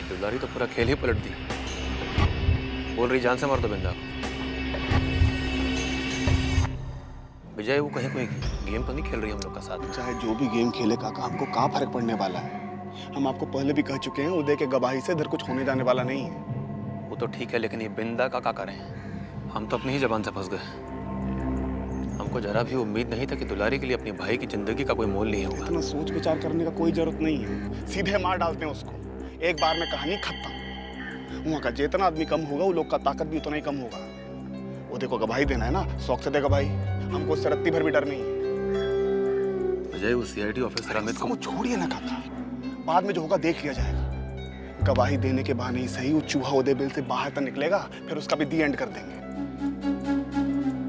दुलारी तो पूरा खेल ही पलट दी। बोल रही जान से मार दो बिंदा को। विजय वो कहीं कोई गेम तो नहीं खेल रही हम लोग का साथ? चाहे जो भी गेम खेले काका, हमको कहाँ फर्क पड़ने वाला है। हम आपको पहले भी कह चुके हैं, उदय के गवाही से इधर कुछ होने जाने वाला नहीं है। वो तो ठीक है, लेकिन ये बिंदा का क्या करें? हम तो अपनी ही जबान से फंस गए। हमको जरा भी उम्मीद नहीं था कि दुलारी के लिए अपने भाई की जिंदगी का कोई मोल नहीं होगा। इतना सोच विचार करने का कोई जरूरत नहीं है, सीधे मार डालते हैं उसको, एक बार में कहानी खत्म। वहाँ का जितना आदमी कम होगा, वो लोग का ताकत भी उतना ही कम होगा। वो देखो गवाही देना है ना, शौक से दे गवाही, हमको उससे रत्ती भर भी डर नहीं है। विजय वो सीआईडी ऑफिसर अमित को छोड़िए ना काका, बाद में जो होगा देख लिया जाएगा। गवाही देने के बहाने ही सही वो चूहा उदय बिल से बाहर तक निकलेगा, फिर उसका भी दी एंड कर देंगे।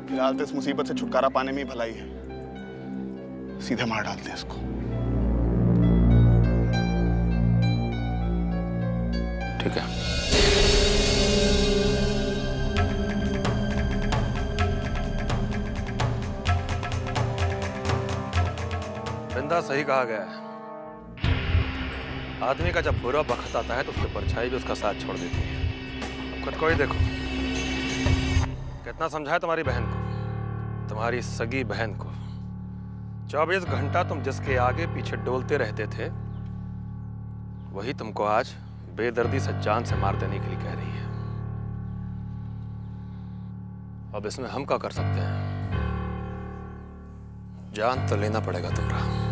फिलहाल तो इस मुसीबत से छुटकारा पाने में ही भलाई है, सीधे मार डालते हैं इसको। ठीक है। बिंदा सही कहा गया है। आदमी का जब बुरा वक्त आता है तो उसकी परछाई भी उसका साथ छोड़ देती है। अब खुद को ही देखो, कितना समझाया तुम्हारी बहन को, तुम्हारी सगी बहन को। 24 घंटा तुम जिसके आगे पीछे डोलते रहते थे, वही तुमको आज बेदर्दी से जान से मार देने के लिए कह रही है। अब इसमें हम क्या कर सकते हैं? जान तो लेना पड़ेगा तुम्हारा।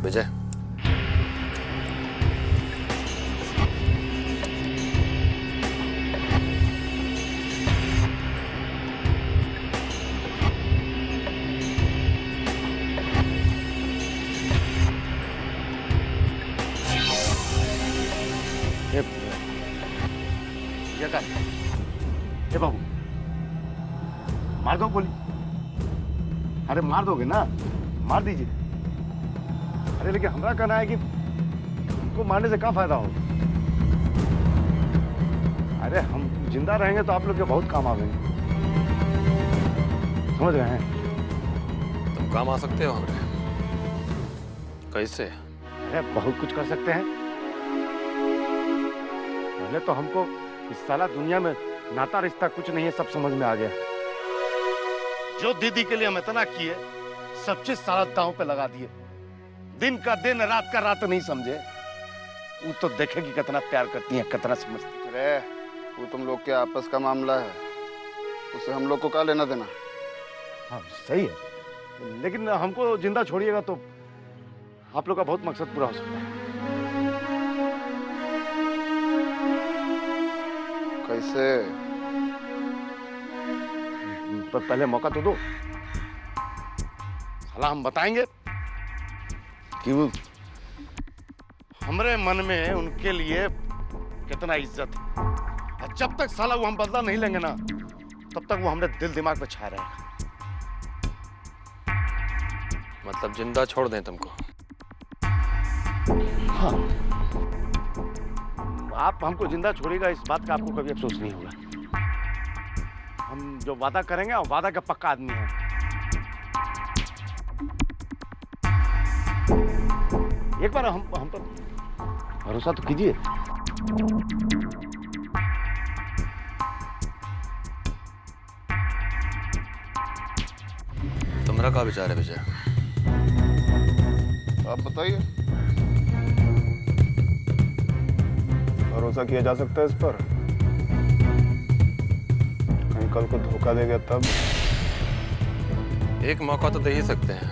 विजय, ये बाबू मार दो गोली। अरे मार दोगे ना, मार दीजिए। अरे लेकिन हमारा कहना है कि उनको मारने से क्या फायदा होगा? अरे हम जिंदा रहेंगे तो आप लोग के बहुत काम आवेंगे, समझ रहे हैं? तुम काम आ सकते हो हमरे? कैसे? अरे बहुत कुछ कर सकते हैं। पहले तो हमको इस साला दुनिया में नाता रिश्ता कुछ नहीं है, सब समझ में आ गया। जो दीदी के लिए हम इतना किए, सब चीज सारा दांव पे लगा दिए। दिन का दिन, रात का रात नहीं समझे। वो तो देखेगी कितना प्यार करती है, कितना समझती है। अरे वो तुम लोग के आपस का मामला है, उससे हम लोग को क्या लेना देना। हाँ सही है, लेकिन हमको जिंदा छोड़िएगा तो आप लोग का बहुत मकसद पूरा हो सकता है। कैसे? पर पहले मौका तो दो। साला हम बताएंगे कि वो हमारे मन में उनके लिए कितना इज्जत है। और जब तक साला वो हम बदला नहीं लेंगे ना, तब तक वो हमारे दिल दिमाग में छा रहेगा। मतलब जिंदा छोड़ दें तुमको? हाँ, आप हमको जिंदा छोड़ेगा, इस बात का आपको कभी अफसोस नहीं होगा। हम जो वादा करेंगे, वो वादा का पक्का आदमी है। एक बार हम पर भरोसा तो कीजिए। तुम्हारा क्या विचार है विजय? आप बताइए। भरोसा किया जा सकता है इस पर? कहीं कल को धोखा देगा तब? एक मौका तो दे ही सकते हैं।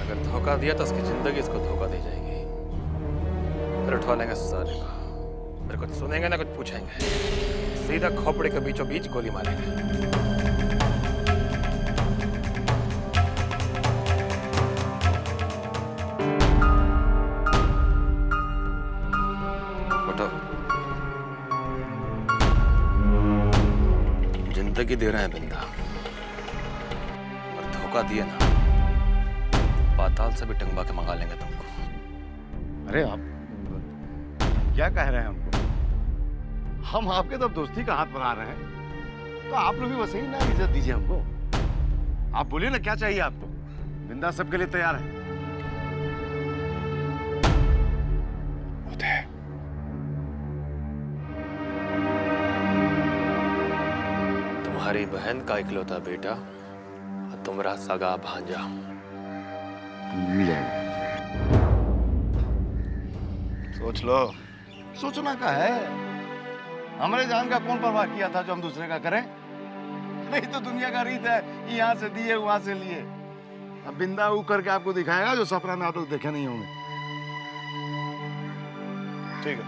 अगर धोखा दिया तो उसकी जिंदगी इसको धोखा दी जाएगी। फिर उठवा लेंगे सारे को। फिर कुछ सुनेंगे ना कुछ पूछेंगे, सीधा खोपड़े के बीचों बीच गोली मारेंगे। जिंदगी दे रहे हैं बिंदा, और धोखा दिए ना, पाताल से भी टंगवा के मंगा लेंगे तुमको। अरे आप क्या कह रहे हैं हमको? हम आपके तो दोस्ती का हाथ बढ़ा रहे हैं, तो आप लोग भी वैसे ही ना इज्जत दीजिए हमको। आप बोलिए ना क्या चाहिए आपको? बिंदा सबके लिए तैयार है। उदय, तुम्हारी बहन का इकलौता बेटा और तुम्हारा सगा भांजा। मिल जाएगा। सोच लो। सोचना का है, हमारे जान का कौन परवाह किया था जो हम दूसरे का करें? नहीं तो दुनिया का रीत है, यहाँ से दिए वहां से लिए। अब बिंदा ऊ करके आपको दिखाएगा जो सपना में आप लोग देखे नहीं होंगे। ठीक है।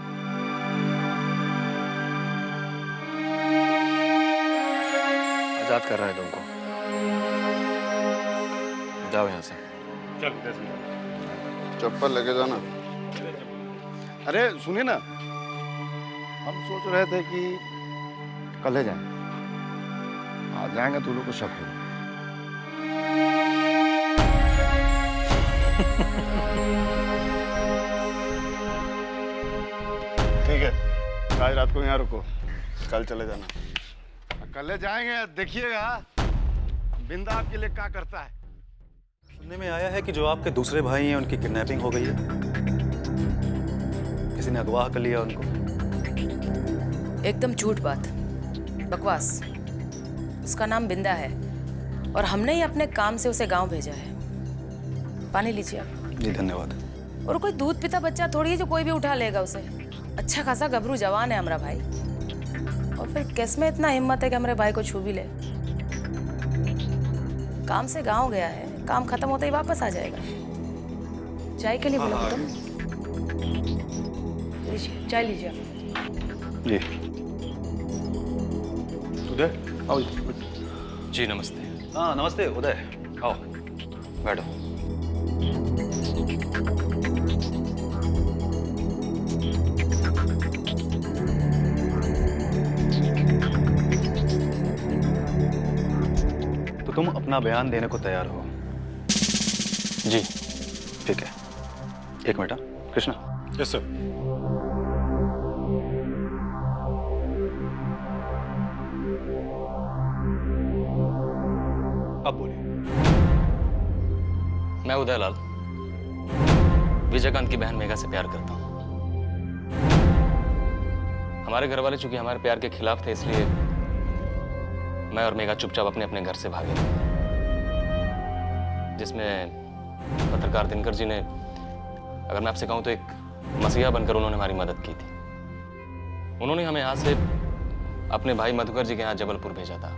आजाद कर रहा है तुमको। जाओ यहाँ से। चप्पल लेके जाना। अरे सुनिए ना, हम सोच रहे थे कि कल ही जाएं। आज जाएंगे तो लोग को शक होगा। ठीक है, आज रात को यहाँ रुको, कल चले जाना। कल जाएंगे, देखिएगा बिंदा आपके लिए क्या करता है। सुनने में आया है कि जो आपके दूसरे भाई हैं उनकी किडनैपिंग हो गई है, किसी ने अगवा कर लिया उनको। एकदम झूठ बात, बकवास। उसका नाम बिंदा है और हमने ही अपने काम से उसे गांव भेजा है। पानी लीजिए आप। जी धन्यवाद। और कोई दूध पीता बच्चा थोड़ी है जो कोई भी उठा लेगा उसे। अच्छा खासा गबरू जवान है हमारा भाई, और फिर किस में इतना हिम्मत है कि हमारे भाई को छू भी ले। काम से गांव गया है, काम खत्म होते ही वापस आ जाएगा। चाय के लिए बोला तुम? लीजिए, चाय लीजिए आप। जी उदय आओ। जी नमस्ते। हाँ नमस्ते उदय, आओ बैठो। तो तुम अपना बयान देने को तैयार हो? जी। ठीक है, एक मिनट। कृष्णा। Yes sir. अब बोलिए। मैं उदय लाल विजयकांत की बहन मेघा से प्यार करता हूँ। हमारे घर वाले चूंकि हमारे प्यार के खिलाफ थे, इसलिए मैं और मेघा चुपचाप अपने अपने घर से भागे, जिसमें पत्रकार दिनकर जी ने, अगर मैं आपसे कहूं तो एक मसीहा बनकर उन्होंने हमारी मदद की थी। उन्होंने हमें यहाँ से अपने भाई मधुकर जी के यहाँ जबलपुर भेजा था,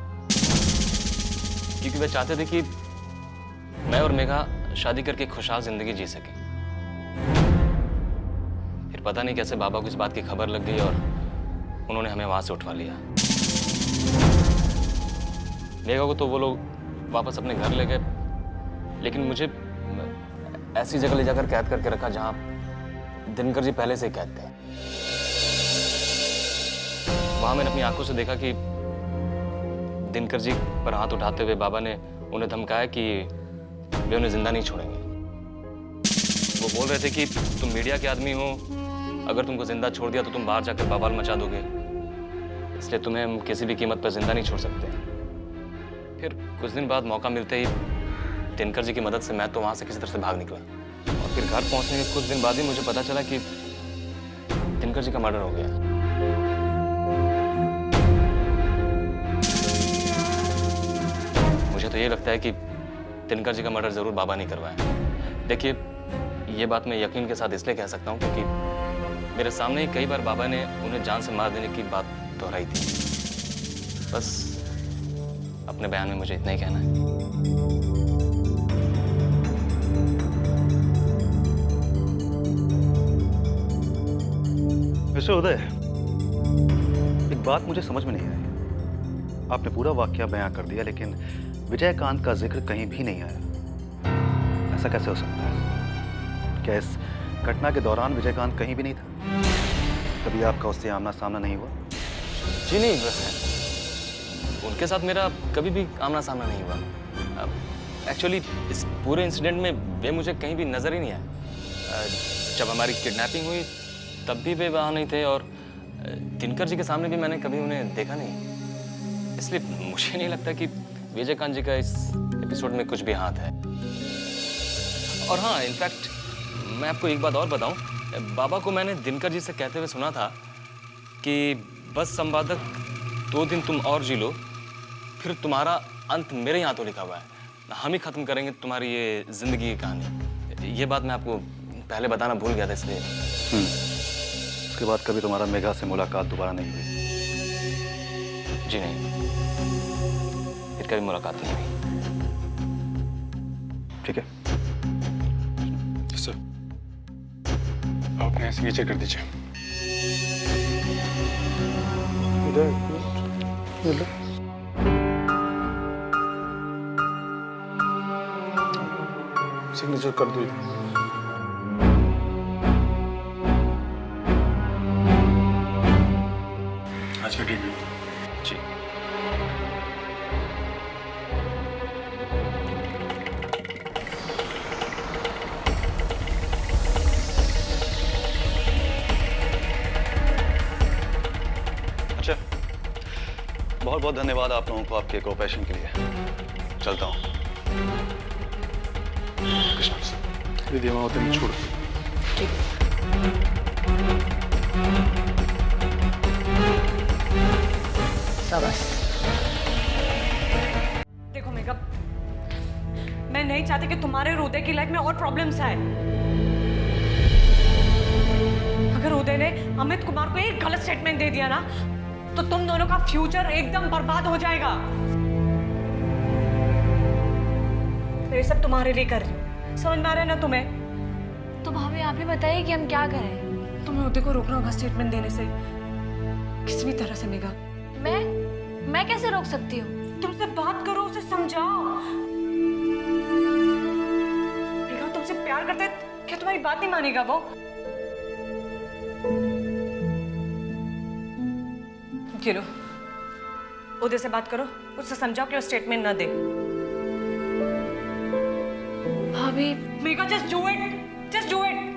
क्योंकि वे चाहते थे कि मैं और मेघा शादी करके खुशहाल जिंदगी जी सके। फिर पता नहीं कैसे बाबा को इस बात की खबर लग गई और उन्होंने हमें वहां से उठवा लिया। मेघा को तो वो लोग वापस अपने घर ले गए, लेकिन मुझे ऐसी जगह ले जाकर कैद करके रखा जहां दिनकर जी पहले से ही कैद थे। वहां मैंने अपनी आंखों से देखा कि दिनकर जी पर हाथ उठाते हुए बाबा ने उन्हें धमकाया कि वे उन्हें जिंदा नहीं छोड़ेंगे। वो बोल रहे थे कि तुम मीडिया के आदमी हो, अगर तुमको जिंदा छोड़ दिया तो तुम बाहर जाकर बवाल मचा दोगे, इसलिए तुम्हें हम किसी भी कीमत पर जिंदा नहीं छोड़ सकते। फिर कुछ दिन बाद मौका मिलते ही दिनकर जी की मदद से मैं तो वहां से किसी तरह से भाग निकला, और फिर घर पहुंचने के कुछ दिन बाद ही मुझे पता चला कि दिनकर जी का मर्डर हो गया। मुझे तो ये लगता है कि दिनकर जी का मर्डर जरूर बाबा नहीं करवाया। देखिए, ये बात मैं यकीन के साथ इसलिए कह सकता हूँ क्योंकि मेरे सामने ही कई बार बाबा ने उन्हें जान से मार देने की बात दोहराई थी। बस अपने बयान में मुझे इतना ही कहना है। वैसे उदय, एक बात मुझे समझ में नहीं आई। आपने पूरा वाकया बयां कर दिया, लेकिन विजयकांत का जिक्र कहीं भी नहीं आया। ऐसा कैसे हो सकता है? क्या इस घटना के दौरान विजयकांत कहीं भी नहीं था? कभी आपका उससे आमना सामना नहीं हुआ? जी नहीं, उनके साथ मेरा कभी भी आमना सामना नहीं हुआ। एक्चुअली इस पूरे इंसिडेंट में वे मुझे कहीं भी नजर ही नहीं आए। जब हमारी किडनैपिंग हुई तब भी वे वहाँ नहीं थे, और दिनकर जी के सामने भी मैंने कभी उन्हें देखा नहीं। इसलिए मुझे नहीं लगता कि विजयकांत जी का इस एपिसोड में कुछ भी हाथ है। और हाँ, इनफैक्ट मैं आपको एक बात और बताऊं, बाबा को मैंने दिनकर जी से कहते हुए सुना था कि बस संवादक 2 दिन तुम और जी लो, फिर तुम्हारा अंत मेरे यहाँ तो लिखा हुआ है, हम ही खत्म करेंगे तुम्हारी ये जिंदगी की कहानी। ये बात मैं आपको पहले बताना भूल गया था, इसलिए। उसके बाद कभी तुम्हारा मेघा से मुलाकात दोबारा नहीं हुई? जी नहीं, फिर कभी मुलाकात नहीं हुई। ठीक है। सर आप अपने सिग्नेचर कर दीजिए। सिग्नेचर कर दो। आज का डेट जी। अच्छा, बहुत बहुत धन्यवाद आप लोगों को आपके कोऑपरेशन के लिए। चलता हूँ। दीदी हम होते नहीं छोड़। शाबाश। देखो मेघा, मैं नहीं चाहती कि तुम्हारे और उदय की लाइफ में और प्रॉब्लम्स आए। अगर उदय ने अमित कुमार को एक गलत स्टेटमेंट दे दिया ना, तो तुम दोनों का फ्यूचर एकदम बर्बाद हो जाएगा। मैं ये सब तुम्हारे लिए कर रही हूँ, समझ में आ रहा है ना तुम्हें? तो भाभी आप ही बताइए कि हम क्या करें? तुम्हें उदय को रोकना होगा स्टेटमेंट देने से, किसी भी तरह से। मेघा, मैं कैसे रोक सकती हूँ? तुमसे बात करो, उसे समझाओ। मेघा तुमसे प्यार करता है, क्या तुम्हारी बात नहीं मानेगा वो? ये लो, उदय से बात करो, उससे समझाओ कि वो स्टेटमेंट ना दे। भाभी Megha just do it, just do it.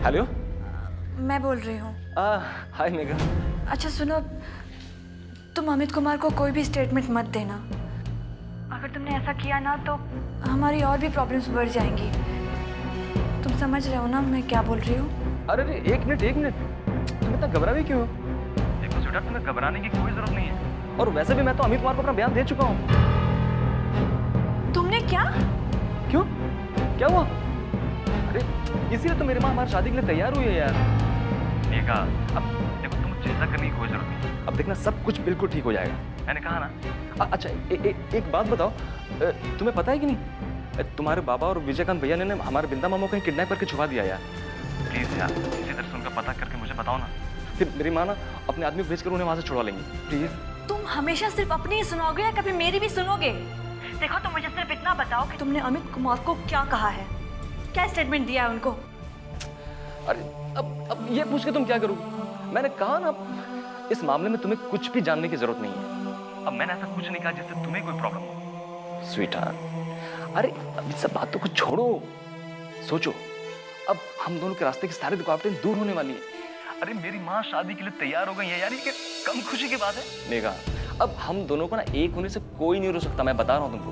Hello. मैं बोल रही हूँ। हाय मेघा। अच्छा सुनो, तुम अमित कुमार को कोई भी स्टेटमेंट मत देना। अगर तुमने ऐसा किया ना तो हमारी और भी प्रॉब्लम्स बढ़ जाएंगी। तुम समझ रहे हो ना मैं क्या बोल रही हूँ? अरे एक मिनट, तुम इतना घबरा भी क्यों हो? देखो स्वीटहार्ट, तुम्हें घबराने की कोई जरूरत नहीं है। और वैसे भी मैं तो अमित कुमार को अपना बयान दे चुका हूँ। तुमने क्या? क्यों? क्या हुआ? अरे इसीलिए तो मेरी माँ हमारी शादी के लिए तैयार हुई है यार। मेघा, अब देखो तुम चिंता करने की कोई जरूरत नहीं। अब देखना सब कुछ बिल्कुल ठीक हो जाएगा, मैंने कहा ना। अच्छा एक बात बताओ, तुम्हें पता है कि नहीं, तुम्हारे बाबा और विजयकांत भैया ने हमारे बिंदा मामू को किडनैप करके छुपा दिया यार। प्लीज यार, किसी तरह से उनका पता करके मुझे बताओ ना, फिर मेरी माँ ना अपने आदमी भेजकर उन्हें वहां से छुड़वा लेंगी। प्लीज। तुम हमेशा सिर्फ अपनी ही सुनोगे या कभी मेरी भी सुनोगे? देखो तुम मुझे सिर्फ इतना बताओ कि तुमने अमित कुमार को क्या कहा है, क्या स्टेटमेंट दिया है उनको? अरे अब ये पूछ के तुम क्या करोगी? मैंने कहा ना, इस मामले में तुम्हें कुछ भी जानने की जरूरत नहीं है। अब मैंने ऐसा कुछ नहीं कहा जिससे तुम्हें कोई प्रॉब्लम हो। स्वीटहार्ट, अरे अब इस सब बात तो कुछ छोड़ो, सोचो अब हम दोनों के रास्ते की सारी रुकावटें दूर होने वाली है। अरे मेरी माँ शादी के लिए तैयार हो गई है यार, ये कम खुशी की बात है। मेघा, अब हम दोनों को ना एक होने से कोई नहीं रोक सकता, मैं बता रहा हूँ तुमको।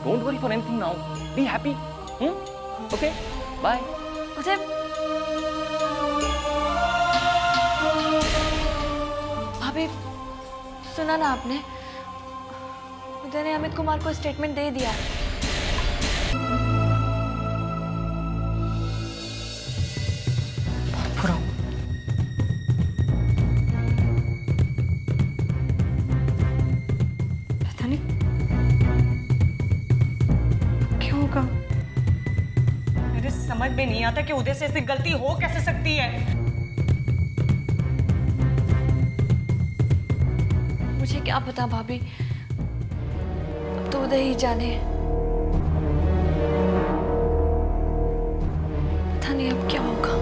Don't worry for anything now, be happy. Okay, bye. उसे भाभी सुना ना आपने, उदय ने अमित कुमार को स्टेटमेंट दे दिया। पता नहीं क्यों होगा, मेरे समझ में नहीं आता कि उदय से ऐसी गलती हो कैसे सकती है। मुझे क्या पता भाभी, अब तो उदय ही जाने। पता नहीं अब क्या होगा।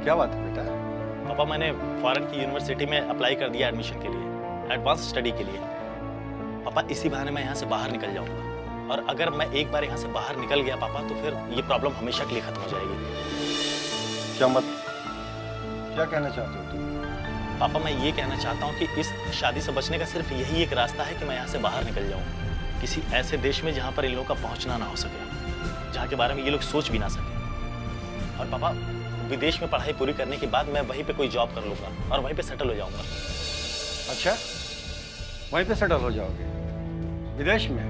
क्या बात है बेटा? पापा मैंने फॉरेन की यूनिवर्सिटी में अप्लाई कर दिया एडमिशन के लिए, एडवांस स्टडी के लिए। पापा इसी बहाने मैं यहाँ से बाहर निकल जाऊंगा, और अगर मैं एक बार यहाँ से बाहर निकल गया पापा तो फिर ये प्रॉब्लम हमेशा के लिए खत्म हो जाएगी। क्या कहना चाहते हो तुम? पापा मैं ये कहना चाहता हूँ कि इस शादी से बचने का सिर्फ यही एक रास्ता है कि मैं यहाँ से बाहर निकल जाऊँ, किसी ऐसे देश में जहाँ पर इन लोगों का पहुँचना ना हो सके, जहाँ के बारे में ये लोग सोच भी ना सके। और पापा विदेश में पढ़ाई पूरी करने के बाद मैं वहीं पे कोई जॉब कर लूंगा और वहीं पे सेटल हो जाऊंगा। अच्छा, वहीं पे सेटल हो जाओगे विदेश में?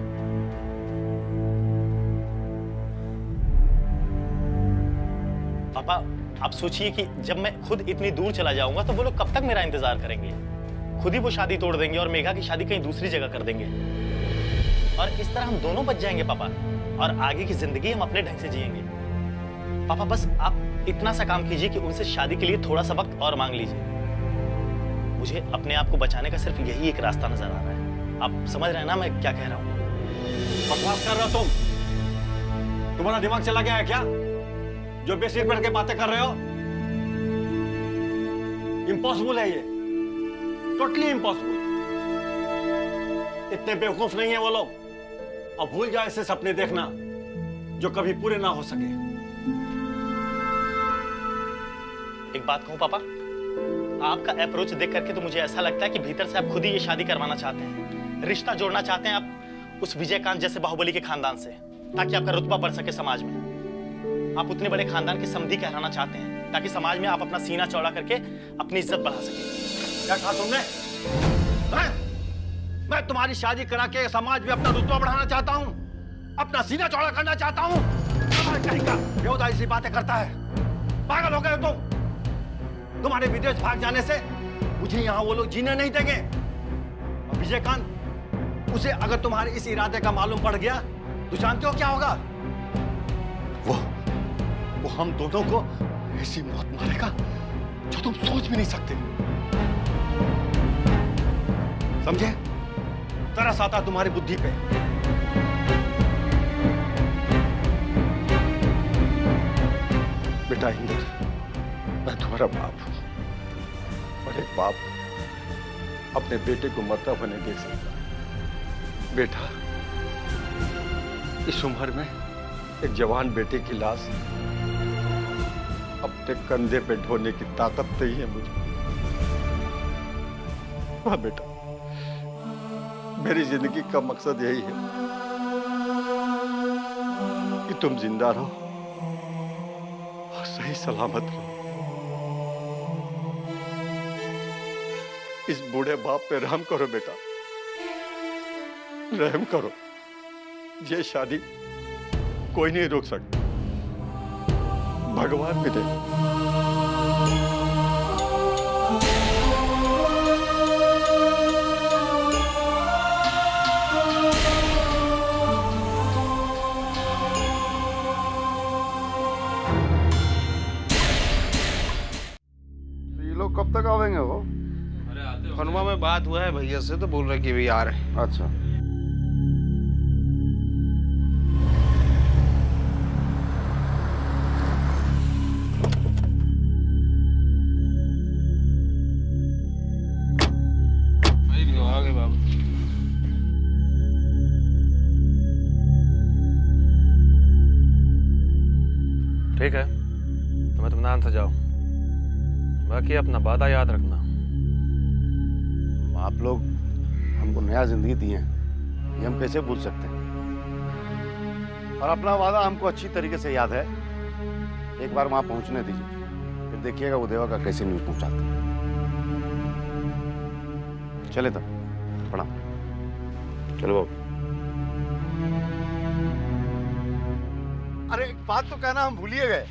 पापा आप सोचिए कि जब मैं खुद इतनी दूर चला जाऊंगा तो वो लोग कब तक मेरा इंतजार करेंगे? खुद ही वो शादी तोड़ देंगे और मेघा की शादी कहीं दूसरी जगह कर देंगे, और इस तरह हम दोनों बच जाएंगे पापा, और आगे की जिंदगी हम अपने ढंग से जिएंगे। पापा बस आप इतना सा काम कीजिए कि उनसे शादी के लिए थोड़ा सा वक्त और मांग लीजिए। मुझे अपने आप को बचाने का सिर्फ यही एक रास्ता नजर आ रहा है। आप समझ रहे हैं ना मैं क्या कह रहा हूँ? बकवास कर रहे हो तुम? तुम्हारा दिमाग चला गया है क्या, जो बेसिर पढ़ के बातें कर रहे हो? इम्पॉसिबल है ये, टोटली इम्पॉसिबल। इतने बेवकूफ नहीं है वो लोग। और भूल जाओ ऐसे सपने देखना जो कभी पूरे ना हो सके। एक बात कहूं पापा, आपका अप्रोच देख करके तो मुझे ऐसा लगता है कि भीतर से आप खुद ही ये शादी करवाना चाहते हैं, रिश्ता जोड़ना चाहते हैं आप उस विजयकांत जैसे बाहुबली के खानदान से, ताकि आपका रुतबा बढ़ सके समाज में। आप उतने बड़े खानदान के समधी कहलाना चाहते हैं ताकि समाज में आप अपना सीना चौड़ा करके अपनी इज्जत बढ़ा सके। क्या कहा तुमने? मैं तुम्हारी शादी करा के समाज में अपना रुतबा बढ़ाना चाहता हूँ, अपना सीना चौड़ा करना चाहता हूँ? कहीं का बेहुदा ऐसी बातें करता है। पागल हो गए हो तुम? तुम्हारे विदेश भाग जाने से मुझे यहाँ वो लोग जीने नहीं देंगे। और विजयकांत, उसे अगर तुम्हारे इस इरादे का मालूम पड़ गया तो जानते हो क्या होगा? वो हम दोनों को ऐसी मौत मारेगा जो तुम सोच भी नहीं सकते। समझे? तरस आता तुम्हारी बुद्धि पे। बेटा इंदर, मैं तुम्हारा बाप हूं, और एक बाप अपने बेटे को मरता हुआ नहीं देख सकता। बेटा, इस उम्र में एक जवान बेटे की लाश अपने कंधे पे ढोने की ताकत नहीं है मुझे। हाँ बेटा, मेरी जिंदगी का मकसद यही है कि तुम जिंदा रहो और सही सलामत रहो। इस बूढ़े बाप पे रहम करो बेटा, रहम करो। ये शादी कोई नहीं रोक सकता, भगवान भी नहीं। ये लोग कब तक आवेंगे वो? खनवा में बात हुआ है भैया से, तो बोल रहे कि भी आ रहे हैं। अच्छा, आगे बाबू। ठीक है, तुम्हें इत्मीनान से जाओ, बाकी अपना वादा याद रखना। आप लोग हमको नया जिंदगी दिए हैं, ये हम कैसे भूल सकते हैं? और अपना वादा हमको अच्छी तरीके से याद है। एक बार वहां पहुंचने दीजिए, फिर देखिएगा वो देवा का कैसे न्यूज पहुंचाते हैं। चले तब, प्रणाम। चलो बाबू। अरे एक बात तो कहना हम भूलिए गए।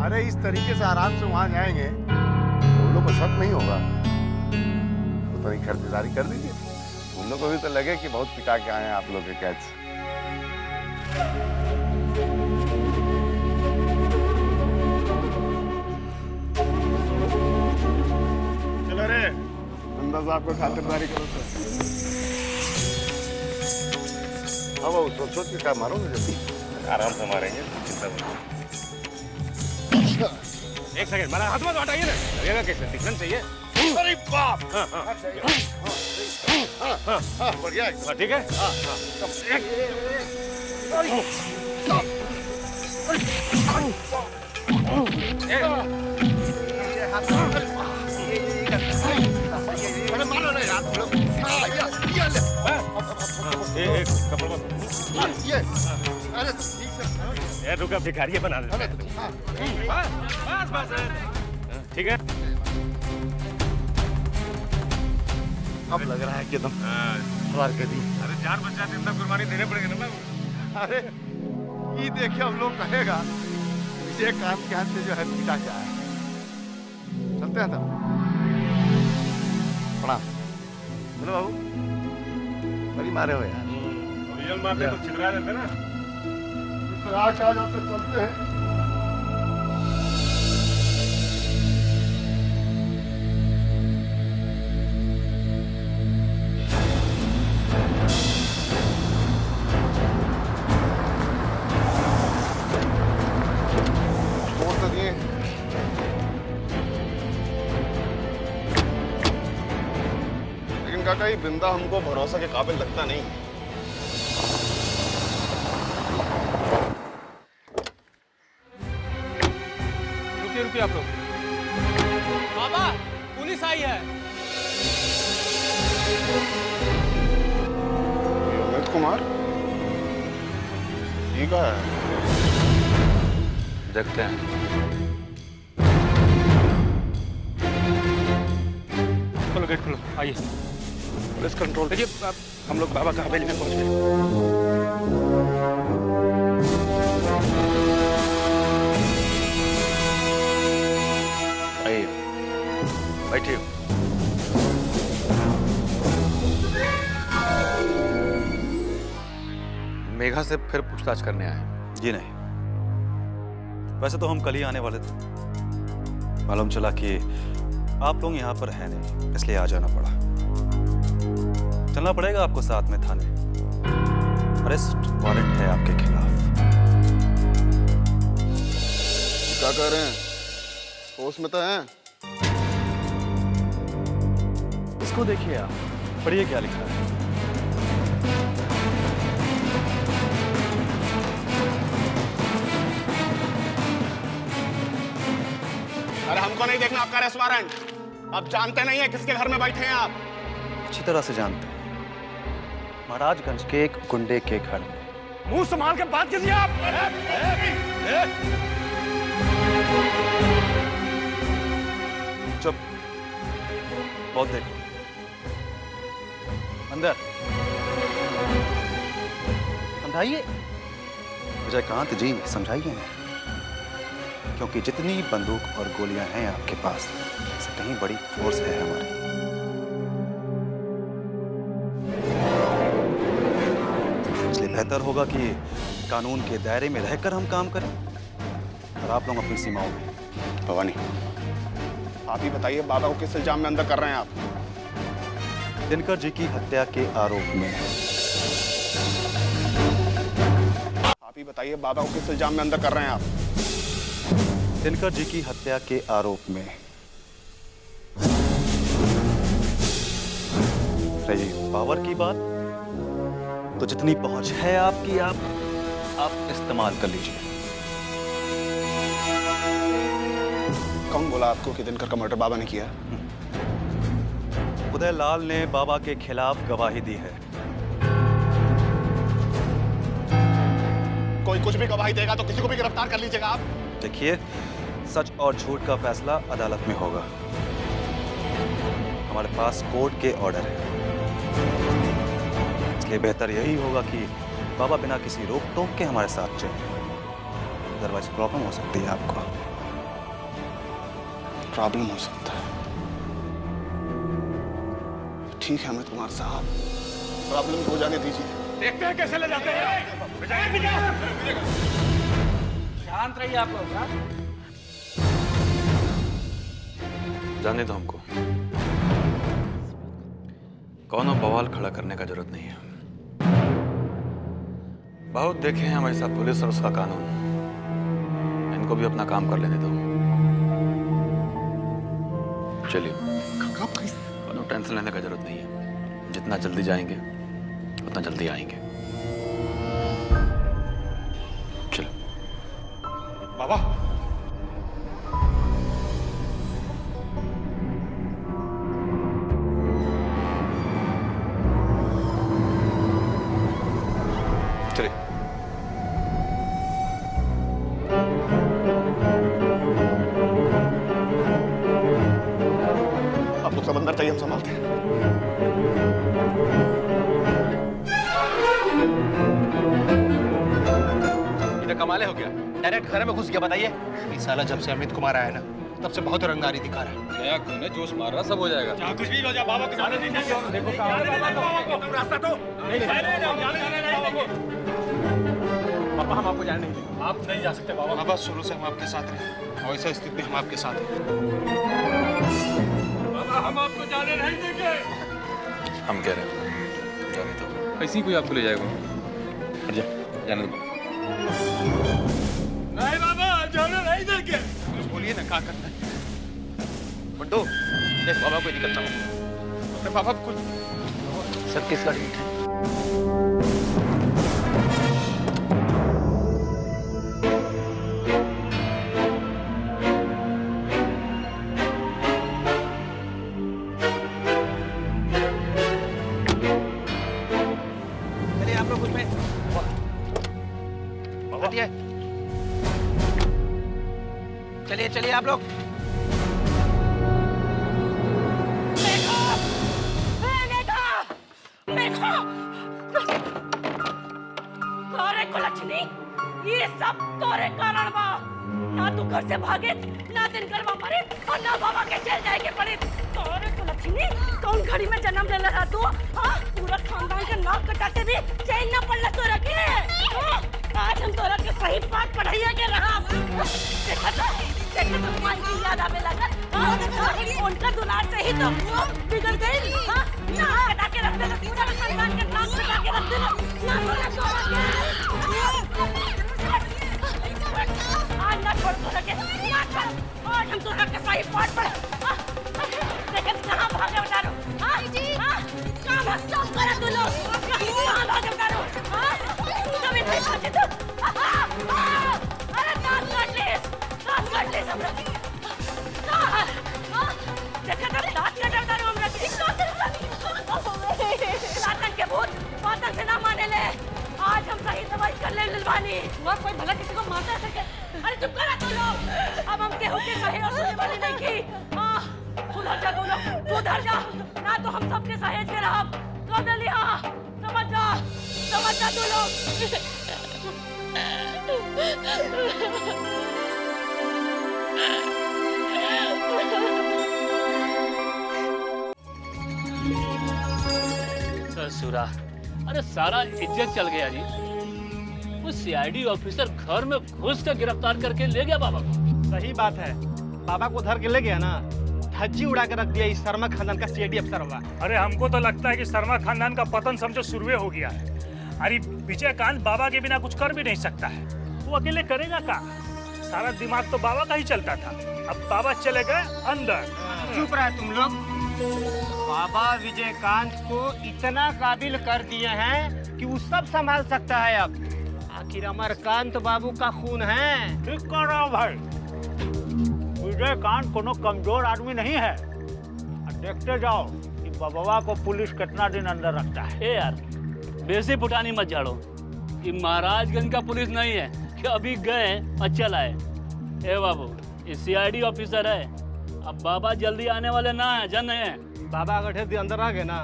अरे इस तरीके से आराम से वहां जाएंगे तो उन लोग को शक नहीं होगा, तो थोड़ी खरीदारी कर दीजिए। उन लोग को भी तो लगे कि बहुत पिटा के आए हैं आप लोग के कैद से। चलो रे, अंदाज आपको खातिरदारी करो तो। हाँ बाबू, सोच सोच के क्या मारोगे जल्दी? आराम से मारेंगे, चिंता मत। एक सेकंड, मेरा हाथ मत हटाइए ना, लगेगा कैसे, दिखना चाहिए। अरे बाप! बढ़िया, ठीक है। अरे मारो ना यार, ये अरे ठीक से ये रुका, भिखारी बना दे। बस ठीक है। अब लग रहा है कि एकदम हमार कर दी। अरे 4 बच्चा जिंदा कुर्बानी देने पड़ेगा ना बाबू। अरे ये देखे हम लोग कहेगा विजयकांत के हाथ से जो है पीटा क्या है। चलते हैं तब। प्रणाम। बोलो बाबू, बड़ी मारे हो यार। रियल मारते तो छितरा जाते ना। आज आ जाते, चलते हैं। छोड़ तो दिए। लेकिन काका ये बिंदा हमको भरोसा के काबिल लगता नहीं। रुकिए आप लोग। बाबा, पुलिस आई है। अमित कुमार ठीक है, देखते हैं। खोलो गेट खोलो, आइए। पुलिस कंट्रोल, देखिए हम लोग बाबा का हवेली में पहुंच गए। आइए, बैठिए। मेघा से फिर पूछताछ करने आए? जी नहीं, वैसे तो हम कल ही आने वाले थे। मालूम चला कि आप लोग यहाँ पर हैं नहीं, इसलिए आ जाना पड़ा। चलना पड़ेगा आपको साथ में थाने। अरेस्ट वारंट है आपके खिलाफ। क्या कर रहे हैं? होश में तो हैं? इसको देखिए आप, पढ़िए क्या लिखा है। अरे हमको नहीं देखना आपका अरेस्ट वारंट। आप जानते नहीं है किसके घर में बैठे हैं आप। अच्छी तरह से जानते हैं, महाराजगंज के एक गुंडे के घर में। मुंह संभाल के बात कीजिए आप। चुप, बहुत देखो। अंदर समझाइए विजयकांत जी, समझाइए ना, क्योंकि जितनी बंदूक और गोलियां हैं आपके पास, इससे कहीं बड़ी फोर्स है हमारी। इसलिए बेहतर होगा कि कानून के दायरे में रहकर हम काम करें और आप लोग अपनी सीमाओं में। भवानी, आप ही बताइए बाबा को किस इल्जाम में अंदर कर रहे हैं आप? दिनकर जी की हत्या के आरोप में। आप ही बताइए बाबा को किस इल्जाम में अंदर कर रहे हैं आप? दिनकर जी की हत्या के आरोप में। रही पावर की बात, तो जितनी पहुंच है आपकी, आप इस्तेमाल कर लीजिए। कौन बोला आपको कि दिनकर का मर्डर बाबा ने किया? उदय लाल ने बाबा के खिलाफ गवाही दी है। कोई कुछ भी गवाही देगा तो किसी को भी गिरफ्तार कर लीजिएगा आप। देखिए, सच और झूठ का फैसला अदालत में होगा। हमारे पास कोर्ट के ऑर्डर है, इसलिए बेहतर यही होगा कि बाबा बिना किसी रोक टोक के हमारे साथ चले, अदरवाइज प्रॉब्लम हो सकती है आपको। प्रॉब्लम हो सकता है? ठीक है अमित कुमार साहब, प्रॉब्लम हो जाने दीजिए। देखते हैं कैसे ले जाते हैं। शांत रहिए आप लोग। जाने दो हमको, कौनो बवाल खड़ा करने का जरूरत नहीं है। बहुत देखे हैं हमारे साथ पुलिस और उसका कानून, इनको भी अपना काम कर लेने दो। चलिए, कब कोनो टेंशन लेने का जरूरत नहीं है। जितना जल्दी जाएंगे उतना जल्दी आएंगे। चलो बाबा। चलिए। आप लोग सब अंदर चाहिए, हम संभालते हैं। ये तो कमाले हो गया, डायरेक्ट घर में घुस गया। बताइए। इस साला जब से अमित कुमार आया ना, तब से बहुत रंगारी दिखा रहा है। नया खून है, जोश मार रहा, सब हो जाएगा। चाहे कुछ भी हो जाए, बाबा के जाने दीजिए। देखो रास्ता तो पापा, हम आपको जाने नहीं देंगे। आप नहीं जा सकते बाबा। बाबा शुरू से हम आपके साथ हैं और ऐसा स्थिति में हम आपके साथ हैं। बाबा, हम आपको जाने नहीं देंगे। हम कह रहे हैं जाने दो, ऐसे ही कोई आपको ले जाएगा। हट जा, जाने दो। नहीं बाबा, जाने नहीं देंगे। कुछ बोलिए ना, क्या करना है? बंटू, देख बाबा को निकलता हूँ। अरे बाबा कुछ सर किस गाड़ी में? चलिए आप लोग उसमें हटिए। चलिए चलिए आप लोग। तोरे को लक्ष्मी, ये सब तोरे कारण बा। ना तू घर से भागे, ना दिन करवा पड़े और ना बाबा के जेल जाए के पड़े। तोरे को लक्ष्मी, कौन घड़ी में जन्म ले रहा तू? हाँ, पूरा खानदान के नाक कटाते भी चैन न पड़ला तोरा के। हाँ, आज हम तोरा के सही बात पढ़ाइया के रहा। देखा तो माई की याद आवे लगा। हाँ, उनका दुलार से ही तो बिगड़ गई। हाँ, नाक कटा के रख देना, पूरा खानदान के नाक कटा के रख देना। ना तोरा छोड़ा आज ना छोड़ तोरा के, ना छोड़। आज हम तोरा के सही बात पढ़। लेकिन कहाँ भागे उतारो? हाँ, हाँ, काम है, सब करा तू लोग। कहाँ भागे उतारो? हाँ, कभी नहीं सोचे तो? अरे दांत काट ले हमरा। देखा था दांत काट उतारो हमरा के। लातन के भूत पातन से ना माने ले। आज हम सही दवाई कर ले लिलवानी। वह कोई भला किसी को मारता सके? अरे चुप करा तू लोग। अब हम केहू के सही और सुनने वाली नहीं की। सुधर जा तू लोग, सुधर जा, ना तो हम सबके सहेज के रहब। कह देली हाँ, समझ जा तू लोग। ससुरा, अरे सारा इज्जत चल गया जी। वो सीआईडी ऑफिसर घर में घुस कर गिरफ्तार करके ले गया बाबा को। सही बात है, बाबा को धर के ले गया ना, धज्जी उड़ा के रख दिया इस शर्मा खानदान का सीआईडी अफसर होगा। अरे हमको तो लगता है कि शर्मा खानदान का पतन समझो शुरुए हो गया है। अरे विजयकांत बाबा के बिना कुछ कर भी नहीं सकता है, वो अकेले करेगा क्या? सारा दिमाग तो बाबा का ही चलता था, अब बाबा चले गए अंदर। चुप रहा तुम लोग। बाबा विजयकांत को इतना काबिल कर दिए हैं कि वो सब संभाल सकता है अब। आखिर अमरकांत बाबू का खून है। ठीक कर रहा हूँ भाई, विजयकांत कोनो कमजोर आदमी नहीं है। देखते जाओ कि बाबा को पुलिस कितना दिन अंदर रखता है। ए यार, बेसी पुटानी मत झाड़ो। ये महाराजगंज का पुलिस नहीं है कि अभी गए और चल आए। ए बाबू, ये सीआईडी ऑफिसर है। अब बाबा जल्दी आने वाले ना है, जन है। बाबा अगर ढेर दिन अंदर आ गए ना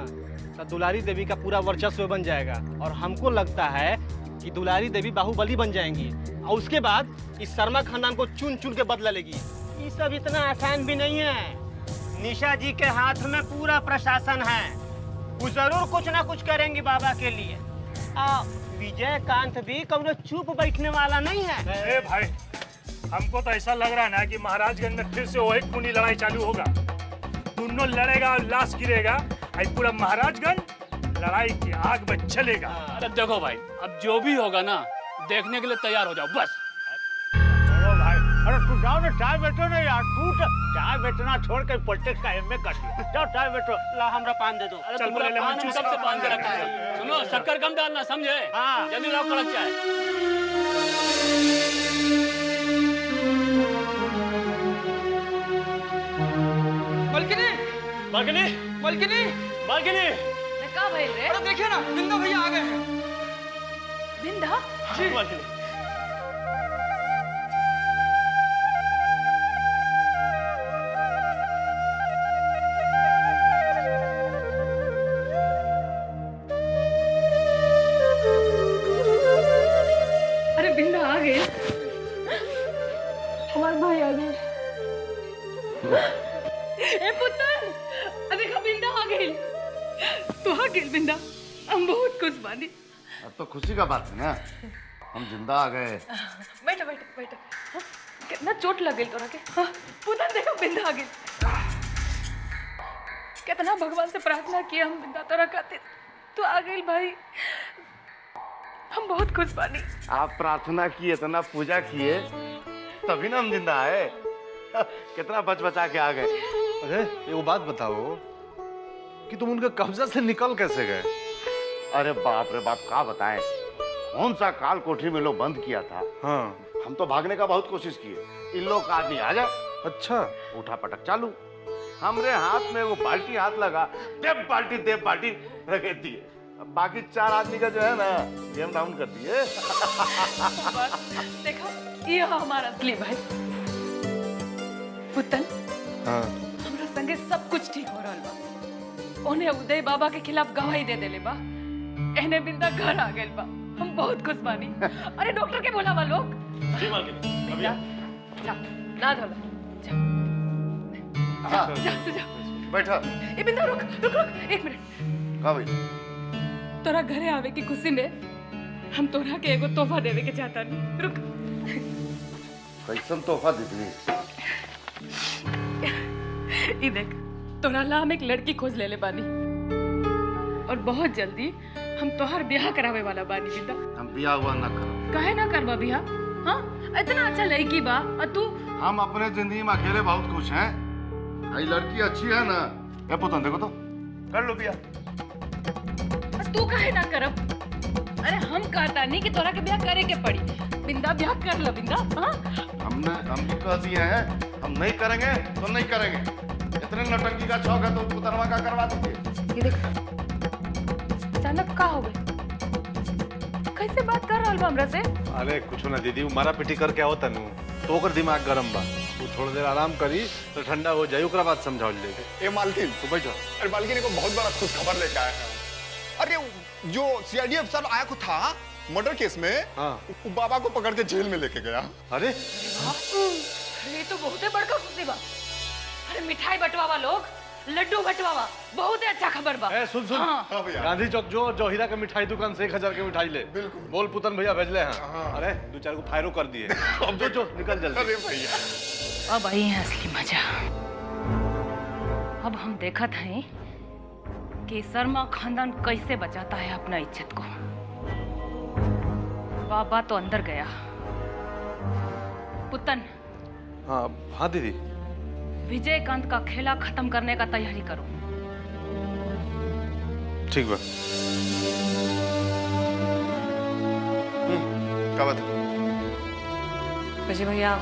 तो दुलारी देवी का पूरा वर्चस्व बन जाएगा, और हमको लगता है कि दुलारी देवी बाहुबली बन जाएंगी, और उसके बाद इस शर्मा खानदान को चुन चुन के बदला लेगी। ये सब इतना आसान भी नहीं है। निशा जी के हाथ में पूरा प्रशासन है, वो जरूर कुछ ना कुछ करेंगी बाबा के लिए। विजयकांत भी कभी चुप बैठने वाला नहीं है। ए भाई, हमको तो ऐसा लग रहा है ना कि महाराजगंज में फिर से वही खूनी लड़ाई चालू होगा। दोनों लड़ेगा और लाश गिरेगा, पूरा महाराजगंज लड़ाई की आग में चलेगा। अरे देखो भाई, अब जो भी होगा ना, देखने के लिए तैयार हो जाओ बस। भाई, अरे तू जाओ ना चाय बैठो ना यार, तू चाय बैठना छोड़ के पॉलिटिक्स का एमए कर दिया। जाओ चाय बैठो। ला हमरा पान दे दो। चल बोले ले पान मंचूस कब से पान के रखा है? सुनो, शक्कर कम डालना, समझे? हाँ। जल्दी लाओ कड़क चाय। मलकिनी बालकनी मलकिनी बालकनी। का भइल रे? अरे देखिए ना, बिंदु भैया आ गए हैं। बिंदा? जी बालकनी। अरे बिंदा आ गए, हमारे भाई आ गए। ए पुत्र, अरे का बिंदा आ गए। तो आ गए बिंदा, हम बहुत खुश बानी। अब तो खुशी का बात है ना, हम जिंदा आ गए। बैठो बैठो बैठो। हाँ, कितना चोट लग गई तोरा के। हाँ, पुत्र देखो बिंदा आ गई। कितना भगवान से प्रार्थना किया हम बिंदा तोरा खातिर, तू आ गई भाई, हम बहुत खुश बानी। आप प्रार्थना किए, इतना पूजा किए, तभी ना हम जिंदा आए। कितना बच बचा के आ गए। अरे ये वो बात बताओ कि तुम उनके कब्जा से निकल कैसे गए? अरे बाप रे बाप, क्या बताएं, कौन सा काल कोठरी में लोग बंद किया था। हाँ। हम तो भागने का बहुत कोशिश किए, इन लोग का आदमी आ जाए। अच्छा। उठा पटक चालू, हमरे हाथ में वो बाल्टी हाथ लगा, देव बाल्टी रख दिए। अब बाकी 4 आदमी का जो है ना, गेम डाउन कर दिए। देखो ये हमारा असली भाई पुतन। हाँ। हमरा संगे सब कुछ ठीक हो रहा बा। उन्हें उदय बाबा के खिलाफ गवाही दे देले बा। एने बिंदा घर आ गइल बा, हम बहुत खुश बानी। अरे डॉक्टर के बोलावा लोग। जी बालकनी। बिंदा जा, ना धोला जा। हाँ। जा तू जा। बैठा। ए बिंदा रुक रुक रुक 1 मिनट। हाँ भाई। तोरा घरे आवे की खुशी में हम तोरा के एगो तोहफा देवे के चाहता नहीं। रुक। कैसन तोहफा दीदी? ये देख, तोरा ला हम एक लड़की खोज ले बानी और बहुत जल्दी हम तोहर ब्याह करावे वाला बानी बिंदा। हम बिया हुआ ना करो। काहे ना करबा ब्याह? हाँ, इतना अच्छा लड़की बा और तू। हम अपने जिंदगी में अकेले बहुत खुश हैं। आई लड़की अच्छी है ना? ए पुतन देखो तो, कर लो बिया। तू काहे ना करब? अरे हम कहता नहीं कि तोरा के ब्याह करे के पड़ी। बिंदा ब्याह कर लो बिंदा। हाँ? हम भी कह दिए हैं, हम नहीं करेंगे तो नहीं करेंगे। इतने नौटंकी का शौक है तो पुतरवा का करवा दीजिए। ये देख, अचानक का हो गए? कैसे बात कर रहा हमरा से? अरे कुछ ना दीदी, वो मारा पिटी करके आओ तनु, तो ओकर दिमाग गरम बा। वो थोड़ी देर आराम करी तो ठंडा हो जाए, ओकरा बाद समझाओ लेके। ए मालकिन, तो बैठो। अरे मालकिन को बहुत बड़ा खुश खबर लेके आए हैं। अरे जो सीआईडी अफसर आया को था मर्डर केस में, हाँ। वो बाबा को पकड़ के जेल में लेके गया। अरे ये तो बहुत बड़का खुशी बा। अरे मिठाई बंटवावा लोग, लड्डू बंटवावा, बहुत अच्छा खबर बा। ए सुन सुन। हाँ। हाँ भैया। गांधी चौक जो हीरा के मिठाई दुकान से 1000 के मिठाई ले। बिल्कुल। बोल पुतन भैया भेजले हैं। अरे 2-4 को फायरो कर दिए। अब जो निकल जल्दी। अरे भैया, अब आई है असली मजा। अब हम देखत हैं कि शर्मा खानदान कैसे बचाता है अपना इज्जत को। बाबा तो अंदर गया। पुतन। हाँ हाँ दीदी। विजयकांत का खेला खत्म करने का तैयारी करो। ठीक बा। क्या बात है? विजय भैया,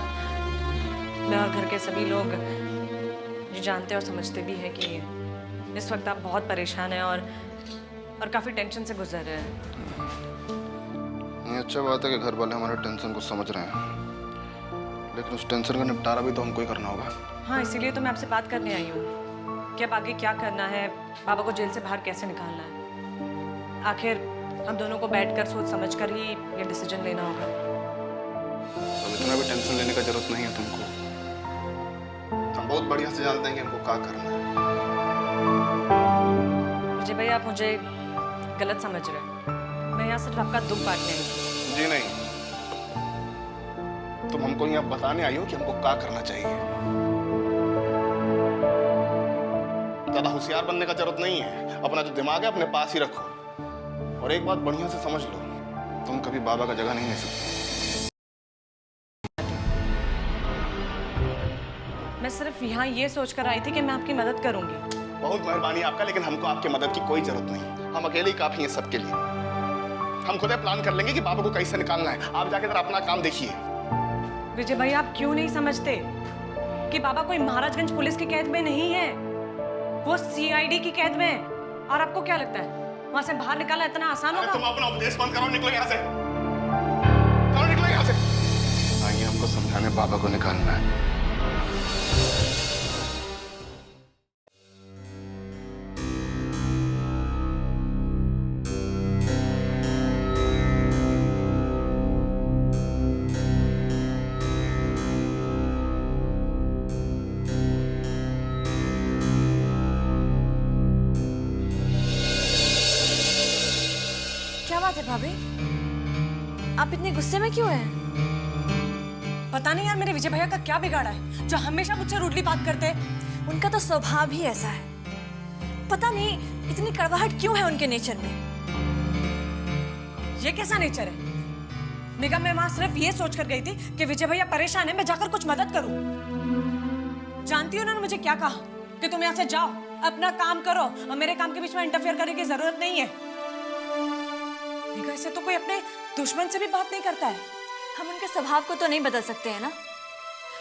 मैं और घर के सभी लोग ये जानते और समझते भी हैं कि इस वक्त आप बहुत परेशान हैं और काफ़ी टेंशन से गुजर रहे हैं। ये अच्छा बात है कि घर वाले हमारे टेंशन को समझ रहे हैं, लेकिन उस टेंशन का निपटारा भी तो हमको ही करना होगा। हाँ, इसीलिए तो मैं आपसे बात करने आई हूँ कि अब आगे क्या करना है, बाबा को जेल से बाहर कैसे निकालना है। आखिर हम दोनों को बैठकर सोच समझकर ही ये डिसीजन लेना होगा। अब इतना भी टेंशन लेने का जरूरत नहीं है तुमको। हम बहुत बढ़िया से जानते हैं कि हमको क्या करना है। विजय भैया, आप मुझे गलत समझ रहे हैं। मैं यहाँ सिर्फ आपका दुख बांटने आई थी। जी नहीं, तुम हमको यहाँ बताने आई हो कि हमको क्या करना चाहिए। ज्यादा होशियार बनने का जरूरत नहीं है। अपना जो दिमाग है अपने पास ही रखो, और एक बात बढ़िया से समझ लो, तुम कभी बाबा का जगह नहीं ले सकते। मैं सिर्फ यहाँ ये सोच कर आई थी कि मैं आपकी मदद करूंगी। बहुत मेहरबानी आपका, लेकिन हमको आपकी मदद की कोई जरूरत नहीं। हम अकेले ही काफी हैं सबके लिए। हम खुद ही प्लान कर लेंगे कि बाबा को कैसे निकालना है। आप जाके जरा अपना काम देखिए। विजय भाई, आप क्यों नहीं समझते कि बाबा कोई महाराजगंज पुलिस की कैद में नहीं है, वो सीआईडी की कैद में है। और आपको क्या लगता है वहां से बाहर निकालना इतना आसान होगा? तुम अपना उपदेश बंद करो, निकलो यहाँ से। करो, निकलो यहाँ से। आइए, हमको समझाने बाबा को निकालना है। क्या बात है भाभी, आप इतने गुस्से में क्यों हैं? पता नहीं यार, मेरे विजय भैया का क्या बिगाड़ा है जो हमेशा मुझसे रूडली बात करते हैं। उनका तो स्वभाव ही ऐसा है। पता नहीं इतनी कड़वाहट क्यों है उनके नेचर में। ये कैसा नेचर है? मेघा, मैं वहां सिर्फ ये सोच कर गई थी कि विजय भैया परेशान है, मैं जाकर कुछ मदद करूं। जानती हो उन्होंने मुझे क्या कहा कि तुम यहाँ से जाओ, अपना काम करो और मेरे काम के बीच में इंटरफेयर करने की जरूरत नहीं है। मेघा, इससे तो कोई अपने दुश्मन से भी बात नहीं करता है। हम उनके स्वभाव को तो नहीं बदल सकते हैं ना,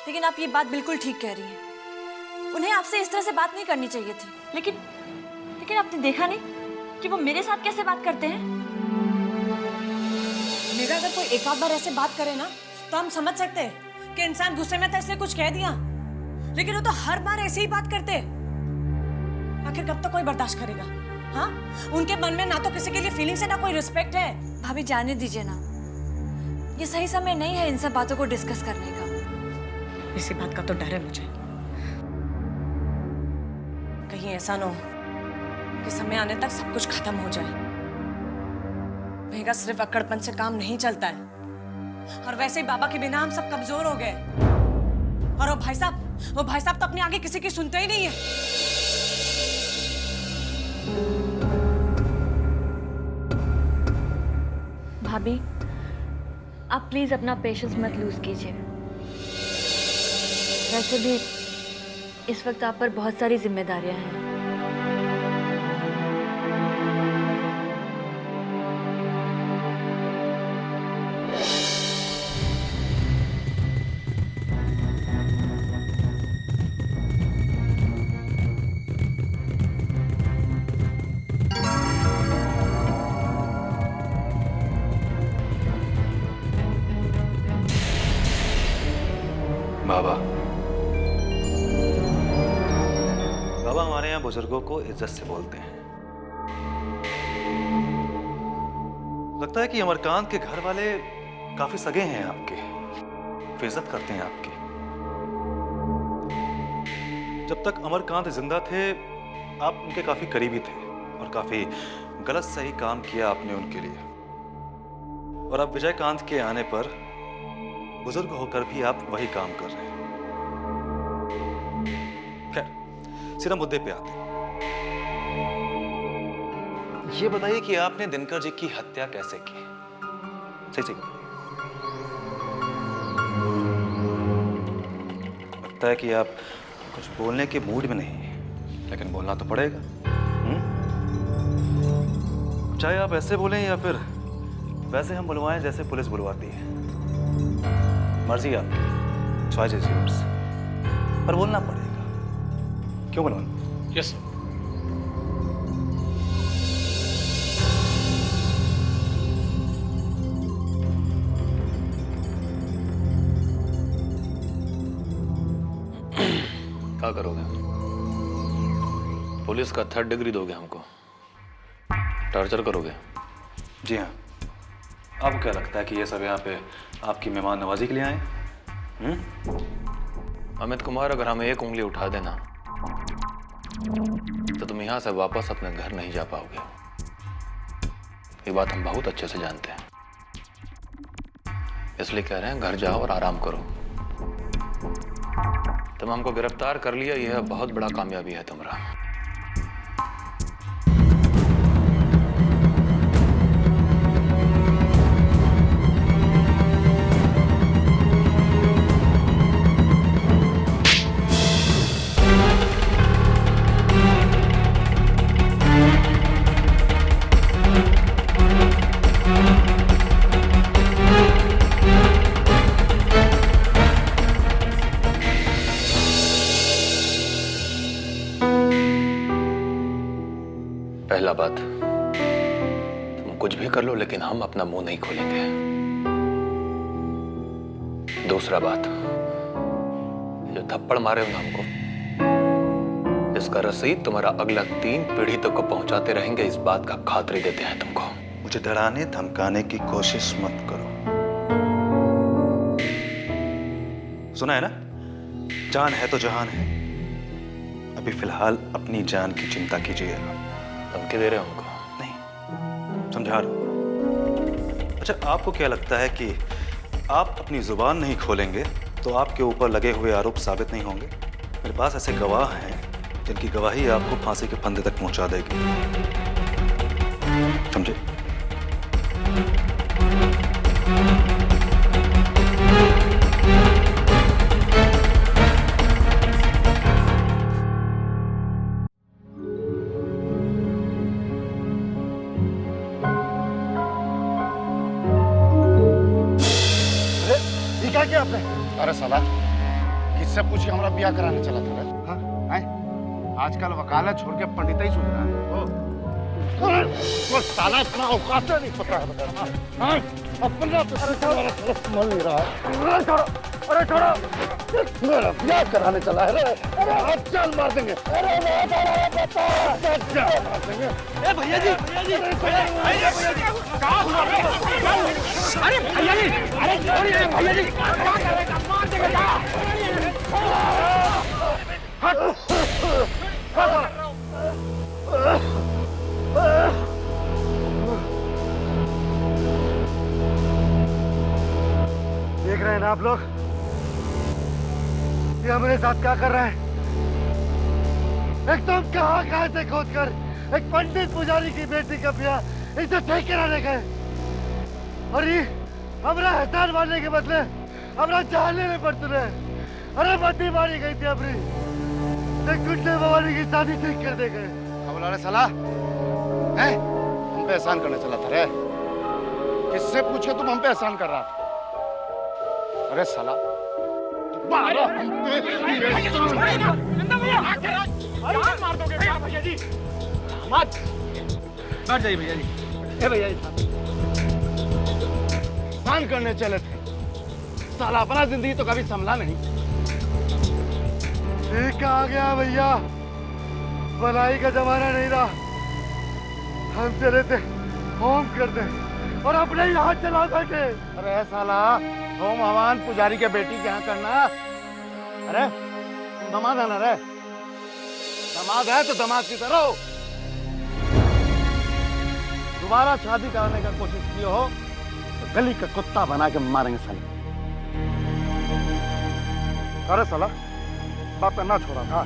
लेकिन आप ये बात बिल्कुल ठीक कह रही हैं। उन्हें आपसे इस तरह से बात नहीं करनी चाहिए थी। लेकिन आपने देखा नहीं कि वो मेरे साथ कैसे बात करते हैं? मेरा अगर कोई एक आध बार ऐसे बात करे ना तो हम समझ सकते हैं कि इंसान गुस्से में था इसलिए कुछ कह दिया, लेकिन वो तो हर बार ऐसे ही बात करते। आखिर कब तक कोई बर्दाश्त करेगा? हाँ, उनके मन में ना तो किसी के लिए फीलिंग्स है ना कोई रिस्पेक्ट है। भाभी जाने दीजिए ना, ये सही समय नहीं है इन सब बातों को डिस्कस करने का। इसी बात का तो डर है मुझे, कहीं ऐसा ना हो कि समय आने तक सब कुछ खत्म हो जाए। मेघा, सिर्फ अक्कड़पन से काम नहीं चलता है, और वैसे ही बाबा के बिना हम सब कमजोर हो गए। और वो भाई साहब तो अपने आगे किसी की सुनते ही नहीं है। भाभी, आप प्लीज अपना पेशेंस मत लूज कीजिए। वैसे भी इस वक्त आप पर बहुत सारी जिम्मेदारियां हैं। बाबा हमारे यहाँ बुजुर्गों को इज्जत से बोलते हैं। लगता है कि अमरकांत के घर वाले काफी सगे हैं आपके, इज्जत करते हैं आपकी। जब तक अमरकांत जिंदा थे आप उनके काफी करीबी थे और काफी गलत सही काम किया आपने उनके लिए। और अब विजयकांत के आने पर बुजुर्ग होकर भी आप वही काम कर रहे हैं। खैर, सीधा मुद्दे पे आते हैं। ये बताइए कि आपने दिनकर जी की हत्या कैसे की? सही लगता है कि आप कुछ बोलने के मूड में नहीं, लेकिन बोलना तो पड़ेगा। चाहे आप ऐसे बोलें या फिर वैसे हम बुलवाएं जैसे पुलिस बुलवाती है, मर्जी आपकी, चॉइस इज योर्स, पर बोलना पड़ेगा। क्यों बुलवाएं? Yes sir. क्या करोगे? पुलिस का 3rd डिग्री दोगे हमको? टॉर्चर करोगे? जी हाँ। आपको क्या लगता है कि ये सब यहाँ पे आपकी मेहमान नवाजी के लिए आए? अमित कुमार, अगर हमें एक उंगली उठा देना तो तुम यहाँ से वापस अपने घर नहीं जा पाओगे। ये बात हम बहुत अच्छे से जानते हैं, इसलिए कह रहे हैं घर जाओ और आराम करो। तुम हमको गिरफ्तार कर लिया, यह बहुत बड़ा कामयाबी है तुम्हारा। अपना मुंह नहीं खोलेंगे। दूसरा बात, जो थप्पड़ मारे हो ना हमको, इसका रसीद तुम्हारा अगला 3 पीढ़ी तक को पहुंचाते रहेंगे, इस बात का खातरी देते हैं तुमको। मुझे डराने धमकाने की कोशिश मत करो। सुना है ना, जान है तो जहान है। अभी फिलहाल अपनी जान की चिंता कीजिएगा। धमकी दे रहे हो हमको? नहीं, समझा रहा हूं। अच्छा, आपको क्या लगता है कि आप अपनी जुबान नहीं खोलेंगे तो आपके ऊपर लगे हुए आरोप साबित नहीं होंगे? मेरे पास ऐसे गवाह हैं जिनकी गवाही आपको फांसी के फंदे तक पहुंचा देगी। समझे? ये क्या किया आपने? अरे साला, किससे पूछे हमारा ब्याह कराने चला था? हाँ? हैं? आजकल वकालत छोड़ के पंडित ही सुन रहा है। तो साला इतना औकात नहीं पता है। हाँ? अपना मन नहीं रहा। अरे छोड़ो, अरे छोड़ो, मेरा ब्याह कराने चला है। अरे हाथ चाल मार देंगे। अरे जान मार देंगे। ए भैया जी, भैया जी, कहाँ हुआ? अरे भैया जी, अरे छोड़िए भैया जी, क्या करेगा? मार देंगे क्या? देख रहे हैं ना आप लोग, ये हमारे साथ क्या कर रहे हैं? एकदम कहाँ से खोद कर एक पंडित पुजारी की बेटी का ब्याह इसे ठीक कराने गए, और ये हमारा एहसान मारने के बदले हमारा जान लेने पर तुले। अरे बत्ती मारी गई थी अपनी, कुंडे भवानी की शादी ठीक कर दे गए। अब अरे साला, हैं? हम पे एहसान करने चला था रे? किससे पूछे तुम हम पे एहसान कर रहा था? अरे साला, मार दोगे क्या भैया जी? मत बैठ जाइए भैया जी। ए भैया जी, एहसान करने चले थे, साला अपना जिंदगी तो कभी संभला नहीं। ठीक आ गया भैया, भलाई का जमाना नहीं रहा। हम चले थे होम कर दे और अपने ही हाथ चला बैठे। अरे साला, होम हवान पुजारी के बेटी के यहाँ करना? अरे दमाद है ना रे? दमाद है तो दमाद की तरह हो। दोबारा शादी कराने का कोशिश की हो तो गली का कुत्ता बना के मारेंगे साले। अरे साला, बाप पे ना छोड़ा था,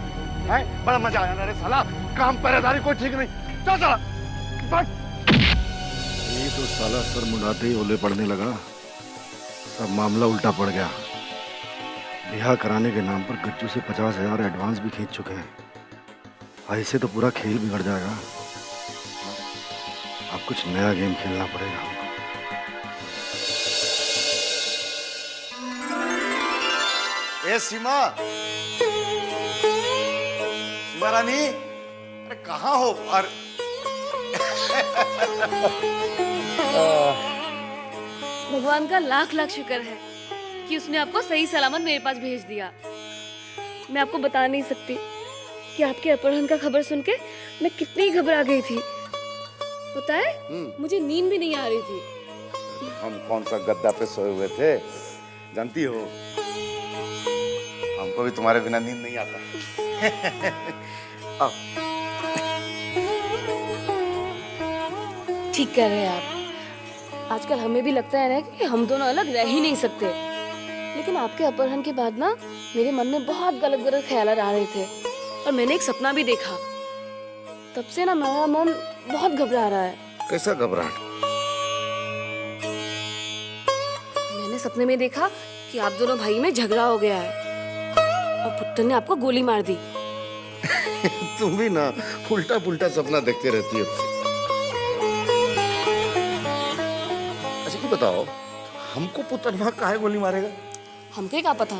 हैं? बड़ा मजा आया ना रे साला, काम पहरेदारी कोई ठीक नहीं। चल साला, बस। ये तो साला सर मुंडाते ही ओले पड़ने लगा, सब मामला उल्टा पड़ गया। ब्याह कराने के नाम पर गज्जू से 50,000 एडवांस भी खींच चुके हैं। ऐसे तो पूरा खेल बिगड़ जाएगा। अब कुछ नया गेम खेलना पड़ेगा। ए सीमा, सीमा रानी, अरे कहाँ हो? और भगवान का लाख लाख शुक्र है कि उसने आपको सही सलामत मेरे पास भेज दिया। मैं आपको बता नहीं सकती कि आपके अपहरण का खबर सुन के मैं कितनी घबरा गई थी। पता है, मुझे नींद भी नहीं आ रही थी। हम कौन सा गद्दा पे सोए हुए थे जानती हो? हमको भी तुम्हारे बिना नींद नहीं आता। आओ। ठीक कह रहे हैं आप। आजकल हमें भी लगता है ना कि हम दोनों अलग रह ही नहीं सकते, लेकिन आपके अपहरण के बाद ना मेरे मन में बहुत गलत गलत ख्याल आ रहे थे और मैंने एक सपना भी देखा। तब से ना मेरा मन बहुत घबरा रहा है। कैसा घबराहट? मैंने सपने में देखा कि आप दोनों भाई में झगड़ा हो गया है और पुत्र ने आपको गोली मार दी। तुम भी ना उल्टा पुल्टा सपना देखते रहती हो। अच्छा ये बताओ, हमको पुतरवा काहे गोली मारेगा? हमको क्या पता,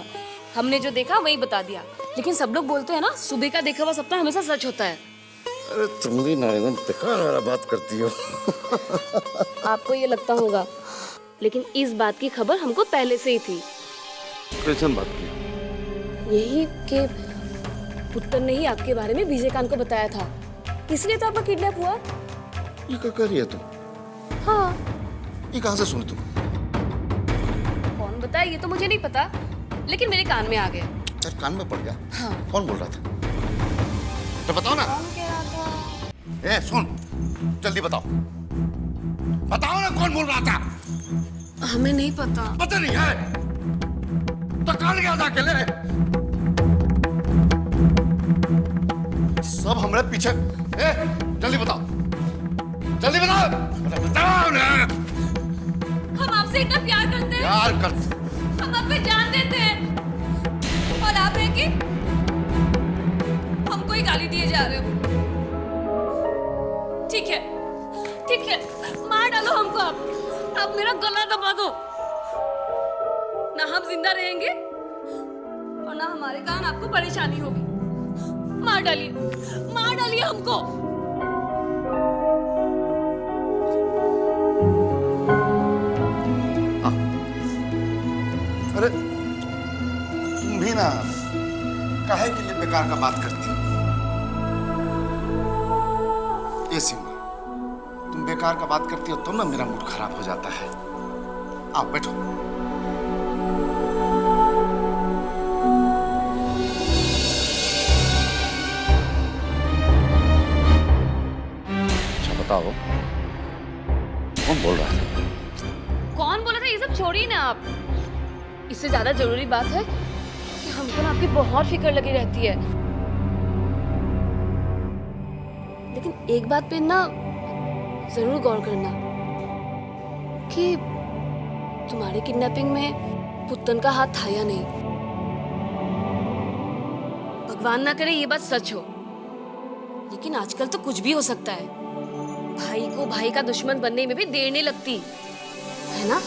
हमने जो देखा वही बता दिया। लेकिन सब लोग बोलते हैं ना, सुबह का देखा हुआ सपना हमेशा सच होता है। अरे तुम भी ना एकदम बेकार वाला बात करती हो। आपको ये लगता होगा, लेकिन इस बात की खबर हमको पहले से ही थी। कैसन बात की? यही कि पुत्र ने ही आपके बारे में विजयकांत को बताया था, इसलिए तो आपका किडनैप हुआ। ये क्या कर रही है तुम? हाँ। ये कहाँ से सुनी तुम? कौन बताया ये तो मुझे नहीं पता, लेकिन मेरे कान में आ गया। यार कान में पड़ गया? हाँ। कौन बोल रहा था? तो बताओ ना। कौन कह रहा था? ए सुन, जल्दी बताओ। बताओ ना कौन बोल रहा था? हमें नहीं पता। पता नहीं है? तो कान गया था अकेले? सब हमारे पीछे। ए जल्दी बताओ, जल्दी बताओ, बताओ ना। हम आपसे इतना प्यार करते हैं। प्यार करते? हम आप पे जान देते हैं, और आप है कि हमको ही गाली दिए जा रहे हो। ठीक है, ठीक है, मार डालो हमको। आप मेरा गला दबा दो, ना हम जिंदा रहेंगे और ना हमारे कारण आपको परेशानी होगी। मार डालिए हमको। अरे तुम भी ना काहे के लिए बेकार का बात करती हो? ये सीमा, तुम बेकार का बात करती हो तो ना मेरा मूड खराब हो जाता है। आओ बैठो। अच्छा बताओ, कौन बोल रहा था? कौन बोला था ये सब छोड़िए ना आप। इससे ज्यादा जरूरी बात है कि हमको ना आपकी बहुत फिक्र लगी रहती है। लेकिन एक बात पे ना जरूर गौर करना कि तुम्हारी किडनैपिंग में पुत्तन का हाथ था या नहीं। भगवान ना करे ये बात सच हो, लेकिन आजकल तो कुछ भी हो सकता है। भाई को भाई का दुश्मन बनने में भी देर नहीं लगती है ना।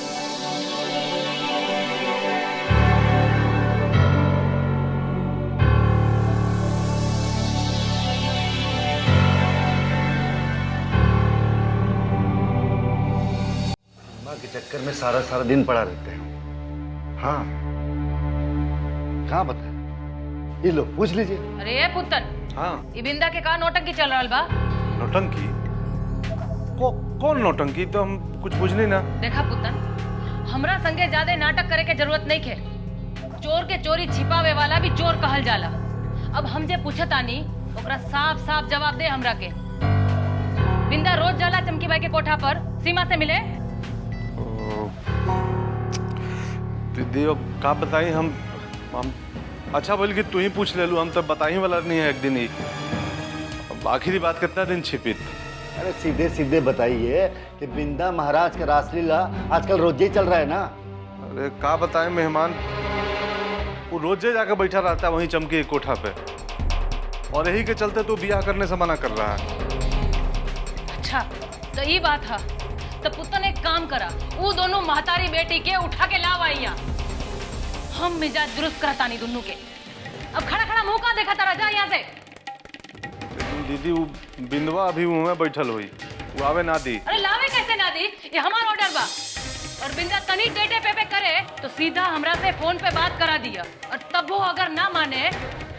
के चक्कर में सारा दिन पड़ा रहते हैं। हाँ, कहाँ बता? ये लो पूछ लीजिए। अरे ये पुत्तन, हाँ ये बिंदा के कहा नौटंकी चल रहा बा? नौटंकी? कौन नौटंकी? तो हम कुछ बुझ नहीं ना। देखा पुत्तन, हमरा संगे ज्यादा नाटक करे के जरूरत नहीं खे। चोर के चोरी छिपावे वाला भी चोर कहल जाला। अब हम जे पूछत आनी ओकरा साफ साफ जवाब दे हमरा के। बिंदा रोज जाला चमकी बाई के कोठा पर सीमा से मिले? दीदी अब का बताई हम अच्छा बोल कि तू ही पूछ ले लू, हम तो बताई वाला नहीं है एक दिन ही। अब आखिरी बात कितना दिन छिपी? अरे सीधे सीधे बताइए कि बिंदा महाराज का रासलीला आजकल रोजे ही चल रहा है ना। अरे का बताएं मेहमान, वो रोजे जाकर बैठा रहता है वहीं चमकी कोठा पे, और यही के चलते तू ब्याह करने से मना कर रहा है। अच्छा तो ये बात है। तो पुत्तन एक काम करा, वो दोनों महतारी बेटी के उठा के लावा यहाँ। हम मिजाज दुरुस्त करता नहीं दोनों के। अब खड़ा खड़ा मुंह का देखा तारा, जा यहाँ से। लेकिन दीदी वो बिंदवा अभी मुंह में बैठल हुई, वो आवे ना दी। अरे लावे कैसे ना दी? ये हमारा ऑर्डर बा। और बिंदा तनी टेटे पे करे तो सीधा हमरा से फोन पे बात करा दिया, और तब वो अगर ना माने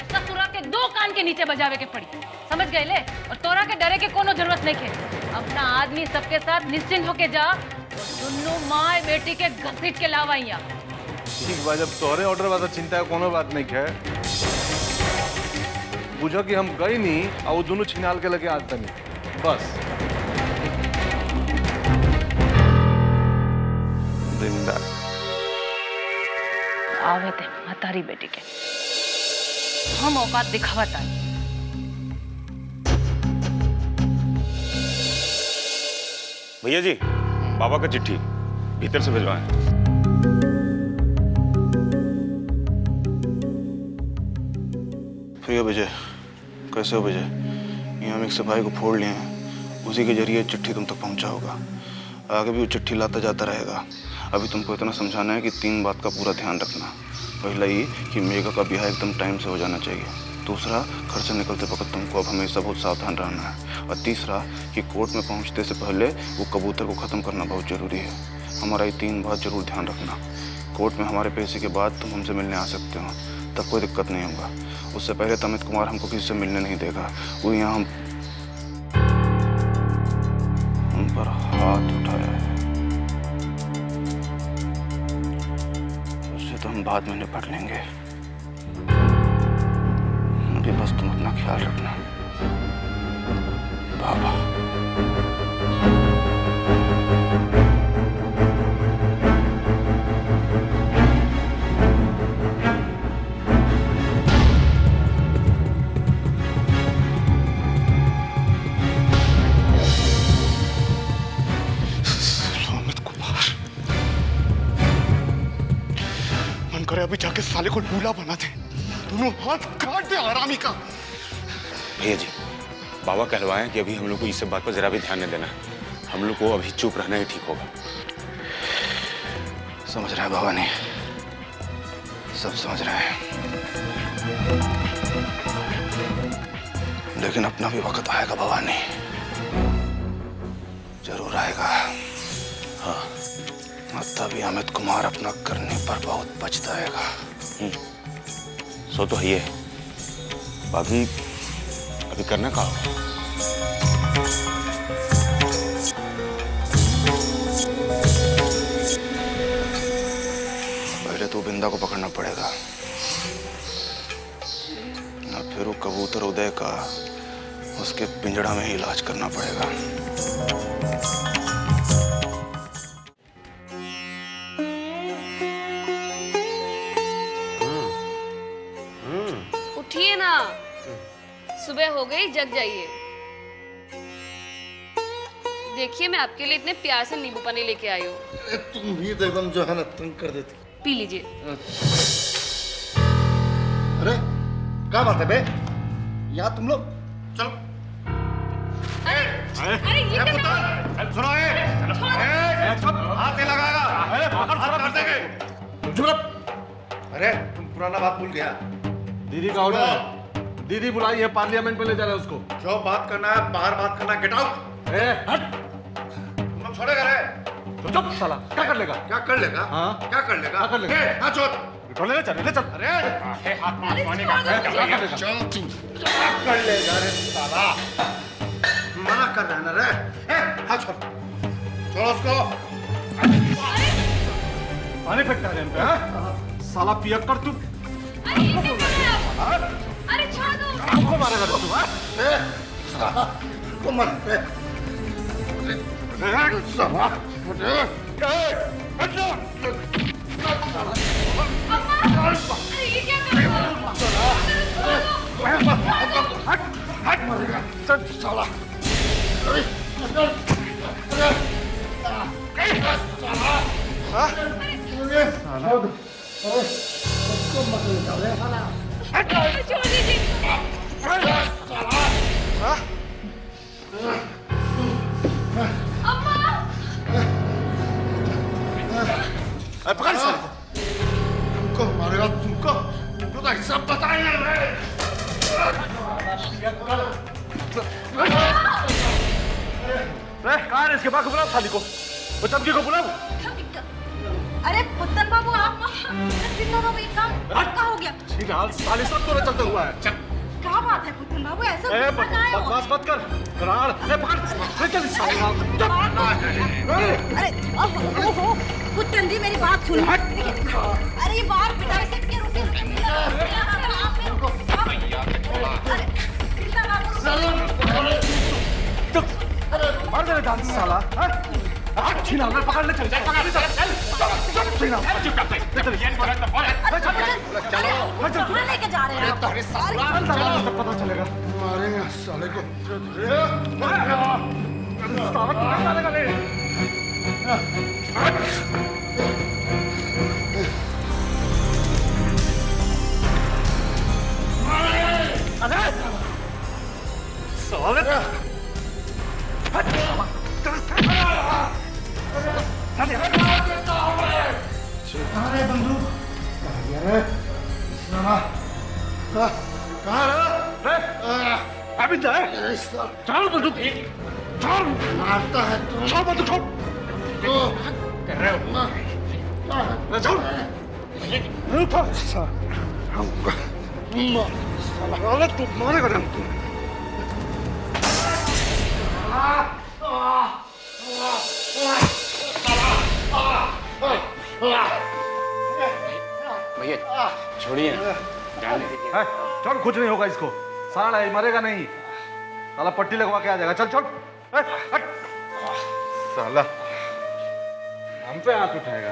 ससुरा के दो कान के नीचे बजावे के पड़ी। समझ गए ले? और तोरा के डरे के कोनो जरूरत नहीं है। अपना आदमी सबके साथ निश्चिंत होके जा, और दोनों माँ बेटी के घसीट के लावा यहाँ। ठीक बा, जब तोहरे ऑर्डर बा तो चिंता है कोनो बात नहीं है। बुझो कि हम गई नहीं और वो दोनों छिनाल के लगे आज नहीं बस। जिंदा आवे थे महतारी बेटी के, हम औकात दिखावत आई। भैया जी, बाबा का चिट्ठी भीतर से भिजवाएं। भैया विजय, कैसे हो विजय? ये हम एक सिपाही को फोड़ लिए हैं, उसी के जरिए चिट्ठी तुम तक पहुंचा होगा। आगे भी वो चिट्ठी लाता जाता रहेगा। अभी तुमको इतना समझाना है कि 3 बात का पूरा ध्यान रखना। पहला ये कि मेघा का ब्याह एकदम टाइम से हो जाना चाहिए। दूसरा, घर से निकलते वक्त तुमको अब हमेशा बहुत सावधान रहना है। और तीसरा कि कोर्ट में पहुंचते से पहले वो कबूतर को ख़त्म करना बहुत ज़रूरी है। हमारा ये 3 बात जरूर ध्यान रखना। कोर्ट में हमारे पैसे के बाद तुम हमसे मिलने आ सकते हो, तब कोई दिक्कत नहीं होगा। उससे पहले अमित कुमार हमको किसी से मिलने नहीं देगा। वो यहाँ हम पर हाथ उठाया है, उससे तो हम बाद में निपट लेंगे। अभी बस तुम अपना ख्याल रखना बाबा। मन करे अभी जाके साले को लूला बना दे, दोनों हाथ काट दे आरामी का। भैया जी, बाबा कहलवाएं कि अभी हम लोग को इस सब बात पर जरा भी ध्यान नहीं देना। हम लोग को अभी चुप रहना ही ठीक होगा। समझ रहे हैं बाबा ने, सब समझ रहे हैं, लेकिन अपना भी वक्त आएगा बाबा ने, जरूर आएगा। हाँ, और तभी अमित कुमार अपना करने पर बहुत पछताएगा। सो तो ये बाकी अभी करना का होगा। पहले तो बिंदा को पकड़ना पड़ेगा और फिर वो कबूतर उदय का उसके पिंजड़ा में ही इलाज करना पड़ेगा। उठिए ना, सुबह हो गई, जग जाइए। देखिए मैं आपके लिए इतने प्यार से नींबू पानी लेके आई हूँ। तुम भी तो एकदम जो है ना तंग कर देती। पी लीजिए। अरे क्या बात है बे, यहाँ तुम लोग चलो। अरे ये क्या? सुनो हाथ नहीं लगाएगा, पकड़ देंगे। चुप। अरे तुम पुराना बात भूल गया। दीदी का ऑर्डर है, दीदी बुलाई है, पार्लियामेंट में ले जा रहे हैं उसको। जो बात करना है बाहर बात करना, गेट आउट। हट, तुम लोग छोड़ेगा रे? चुप साला, क्या कर लेगा? क्या कर लेगा? हाँ क्या कर लेगा? क्या कर लेगा? हाँ छोड़। ले ले चल, ले चल। अरे हाथ मारने का क्या कर लेगा? चल तू क्या कर लेगा रे साला? मना कर रहा है ना रे? हाँ छोड़, छोड़ उसको। पानी फेंकता है इन पे, हाँ? साला पियक्कर तू। अरे छोड़ दो। हमको मारेगा तू, हाँ? को मत रे। साला ये क्या कर रहे हो? चल साला। छोड़ दीजिए। पकड़ तुमको मारेगा, तुमको तो हिसाब बताएंगे रे। कहाँ है इसके बाप को बुलाओ, थाली को, वो चमकी को बुलाओ। अरे पुत्तन बाबू आप पुत्तन बाबू ये क्या हो गया? ठीक है, हाल साले सब तो चलता हुआ है। क्या बात है पुत्तन बाबू, ऐसा बकवास मत कर। करार, पकड़, चल साला। अरे ओहो पुत्तन जी मेरी बात सुनो। अरे ये बाहर बिठा सकते हैं, रुकिए। मार दे जान साला, हाँ? छीना मैं पकड़ ले, चल पकड़ ले, चल छीना, चल कहाँ लेके जा रहे हैं आप? चल पता चलेगा। मारेंगे साले को। साला कहाँ मारेगा रे? अरे बंदूक अभी जाए चल तो छोड़ मारता है तू छोड़ मत छोड़ कर रहे हो छोड़ साला तू मारेगा ना तू भैया छोड़िए चल कुछ नहीं होगा इसको साला है मरेगा नहीं साला पट्टी लगवा के आ जाएगा चल छोड़ साला हम पे हाथ उठाएगा